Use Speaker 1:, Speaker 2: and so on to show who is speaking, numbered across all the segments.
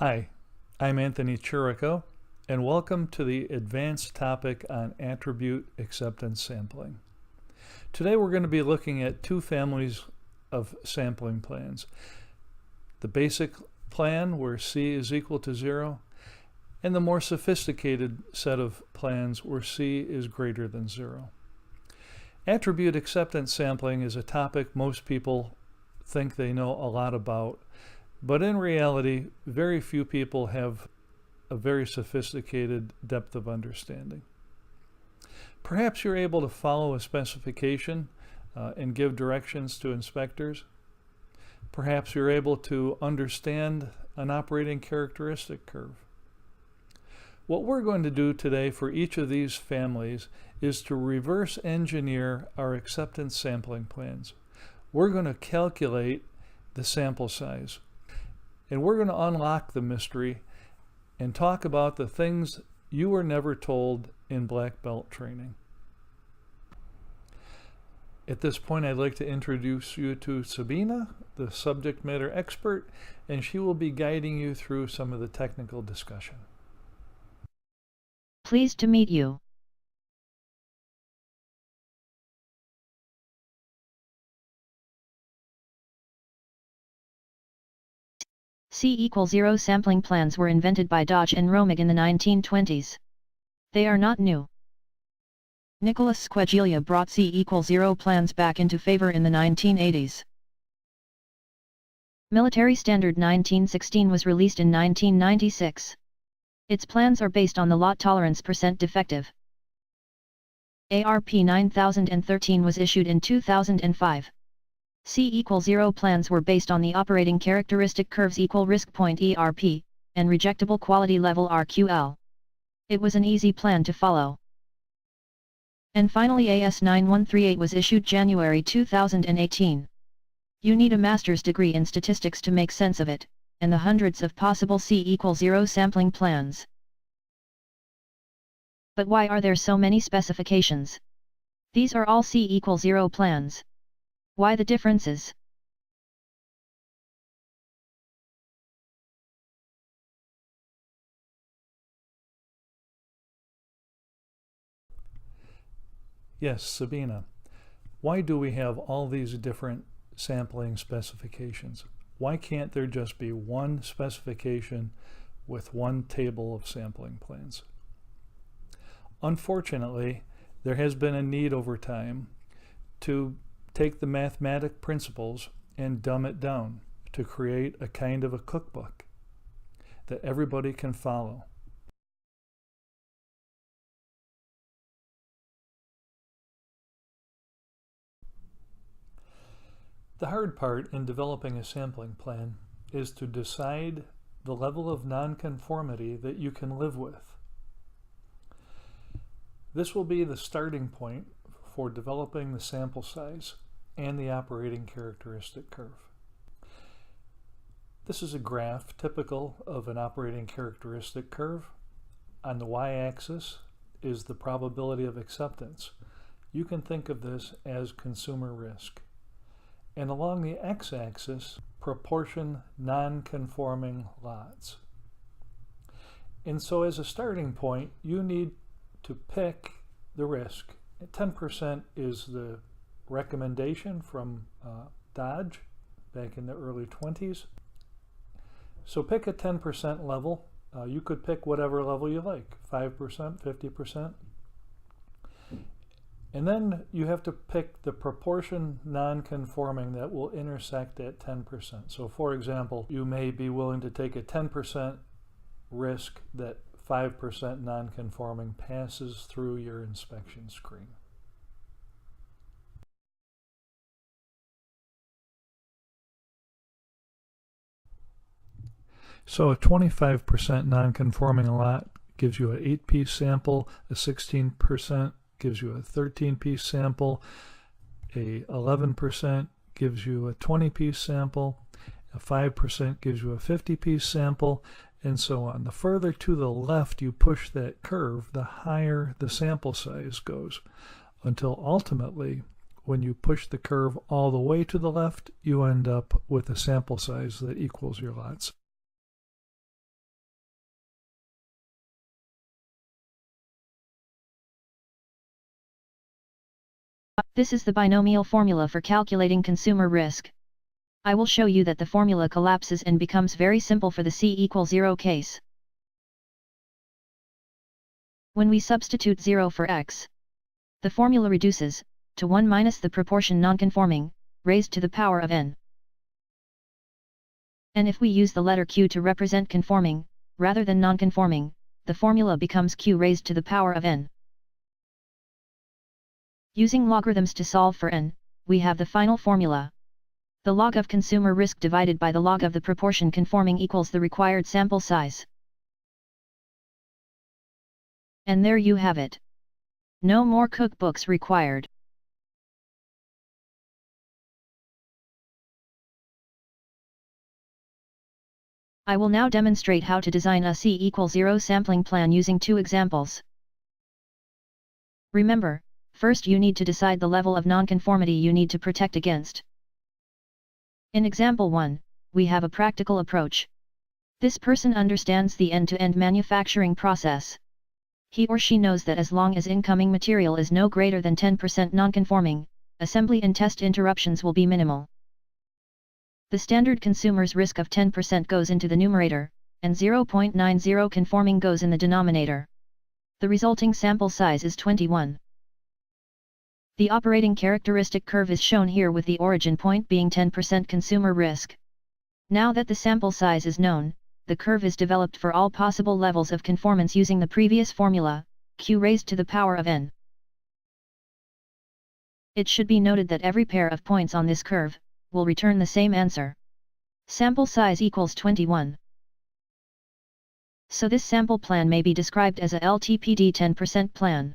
Speaker 1: Hi, I'm Anthony Chirico, and welcome to the advanced topic on attribute acceptance sampling. Today we're going to be looking at two families of sampling plans. The basic plan where C is equal to 0, and the more sophisticated set of plans where C is greater than 0. Attribute acceptance sampling is a topic most people think they know a lot about, but in reality, very few people have a very sophisticated depth of understanding. Perhaps you're able to follow a specification and give directions to inspectors. Perhaps you're able to understand an operating characteristic curve. What we're going to do today for each of these families is to reverse engineer our acceptance sampling plans. We're going to calculate the sample size. And we're going to unlock the mystery and talk about the things you were never told in black belt training. At this point, I'd like to introduce you to Sabina, the subject matter expert, and she will be guiding you through some of the technical discussion.
Speaker 2: Pleased to meet you. C=0 sampling plans were invented by Dodge and Romig in the 1920s. They are not new. Nicholas Squegilia brought C=0 plans back into favor in the 1980s. Military Standard 1916 was released in 1996. Its plans are based on the lot tolerance % defective. ARP 9013 was issued in 2005. C=0 plans were based on the operating characteristic curves equal risk point ERP, and rejectable quality level RQL. It was an easy plan to follow. And finally AS9138 was issued January 2018. You need a master's degree in statistics to make sense of it, and the hundreds of possible C=0 sampling plans. But why are there so many specifications? These are all C=0 plans. Why the differences?
Speaker 1: Yes, Sabina, why do we have all these different sampling specifications? Why can't there just be one specification with one table of sampling plans? Unfortunately, there has been a need over time to take the mathematic principles and dumb it down to create a kind of a cookbook that everybody can follow. The hard part in developing a sampling plan is to decide the level of nonconformity that you can live with. This will be the starting point for developing the sample size and the operating characteristic curve. This is a graph typical of an operating characteristic curve. On the y-axis is the probability of acceptance. You can think of this as consumer risk. And along the x-axis, proportion non-conforming lots. And so as a starting point, you need to pick the risk. 10% is the recommendation from Dodge back in the early 20s. So pick a 10% level. You could pick whatever level you like, 5%, 50%. And then you have to pick the proportion non-conforming that will intersect at 10%. So for example, you may be willing to take a 10% risk that 5% non-conforming passes through your inspection screen. So a 25% non-conforming lot gives you an 8-piece sample, a 16% gives you a 13-piece sample, a 11% gives you a 20-piece sample, a 5% gives you a 50-piece sample, and so on. The further to the left you push that curve, the higher the sample size goes, until ultimately, when you push the curve all the way to the left, you end up with a sample size that equals your lots.
Speaker 2: This is the binomial formula for calculating consumer risk. I will show you that the formula collapses and becomes very simple for the c=0 case. When we substitute 0 for x, the formula reduces to 1 minus the proportion nonconforming, raised to the power of n. And if we use the letter q to represent conforming, rather than nonconforming, the formula becomes q raised to the power of n. Using logarithms to solve for n, we have the final formula. The log of consumer risk divided by the log of the proportion conforming equals the required sample size. And there you have it. No more cookbooks required. I will now demonstrate how to design a c=0 sampling plan using two examples. Remember, first you need to decide the level of nonconformity you need to protect against. In example 1, we have a practical approach. This person understands the end-to-end manufacturing process. He or she knows that as long as incoming material is no greater than 10% nonconforming, assembly and test interruptions will be minimal. The standard consumer's risk of 10% goes into the numerator, and 0.90 conforming goes in the denominator. The resulting sample size is 21. The operating characteristic curve is shown here with the origin point being 10% consumer risk. Now that the sample size is known, the curve is developed for all possible levels of conformance using the previous formula, q raised to the power of n. It should be noted that every pair of points on this curve will return the same answer. Sample size equals 21. So this sample plan may be described as a LTPD 10% plan.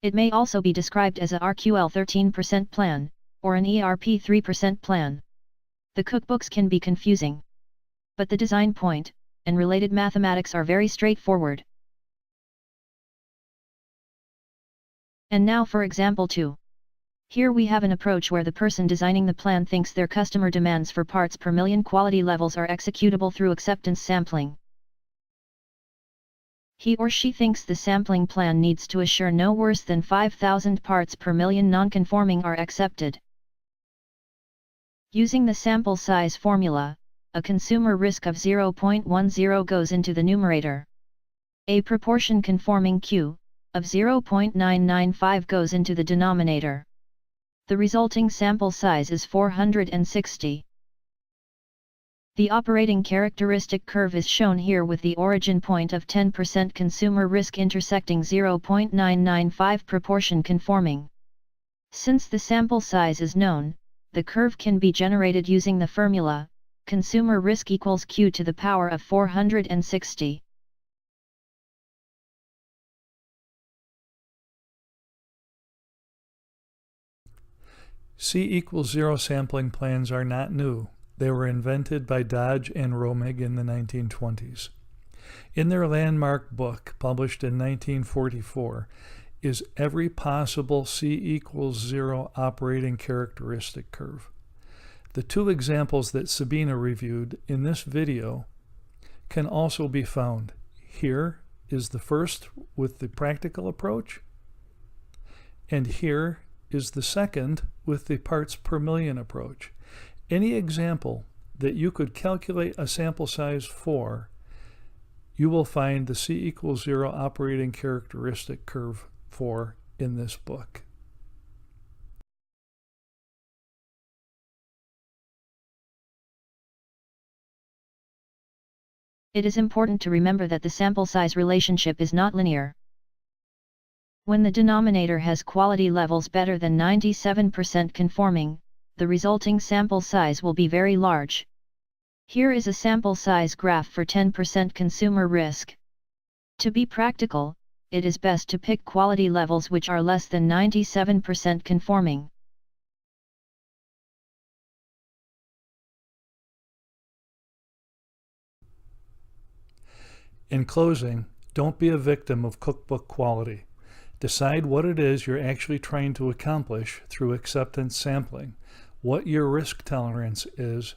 Speaker 2: It may also be described as a RQL 13% plan, or an ERP 3% plan. The cookbooks can be confusing. But the design point, and related mathematics are very straightforward. And now for example 2. Here we have an approach where the person designing the plan thinks their customer demands for parts per million quality levels are executable through acceptance sampling. He or she thinks the sampling plan needs to assure no worse than 5,000 parts per million nonconforming are accepted. Using the sample size formula, a consumer risk of 0.10 goes into the numerator. A proportion conforming Q of 0.995 goes into the denominator. The resulting sample size is 460. The operating characteristic curve is shown here with the origin point of 10% consumer risk intersecting 0.995 proportion conforming. Since the sample size is known, the curve can be generated using the formula, consumer risk equals Q to the power of 460.
Speaker 1: C=0 sampling plans are not new. They were invented by Dodge and Romig in the 1920s. In their landmark book, published in 1944, is every possible C=0 operating characteristic curve. The two examples that Sabina reviewed in this video can also be found. Here is the first with the practical approach, and here is the second with the parts per million approach. Any example that you could calculate a sample size for, you will find the C=0 operating characteristic curve for in this book.
Speaker 2: It is important to remember that the sample size relationship is not linear. When the denominator has quality levels better than 97% conforming, the resulting sample size will be very large. Here is a sample size graph for 10% consumer risk. To be practical, it is best to pick quality levels which are less than 97% conforming.
Speaker 1: In closing, don't be a victim of cookbook quality. Decide what it is you're actually trying to accomplish through acceptance sampling, what your risk tolerance is,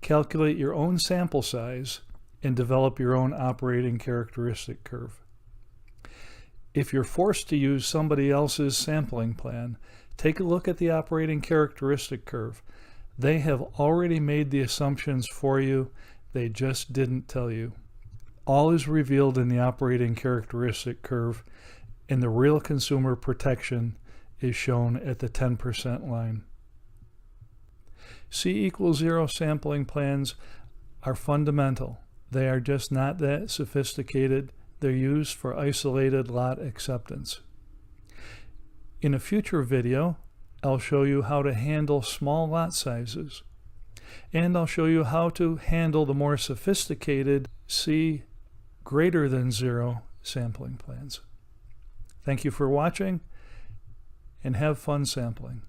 Speaker 1: calculate your own sample size, and develop your own operating characteristic curve. If you're forced to use somebody else's sampling plan, Take a look at the operating characteristic curve. They have already made the assumptions for you. They just didn't tell you. All is revealed in the operating characteristic curve, and the real consumer protection is shown at the 10% line. C=0 sampling plans are fundamental. They are just not that sophisticated. They're used for isolated lot acceptance. In a future video, I'll show you how to handle small lot sizes. And I'll show you how to handle the more sophisticated C greater than 0 sampling plans. Thank you for watching, and have fun sampling.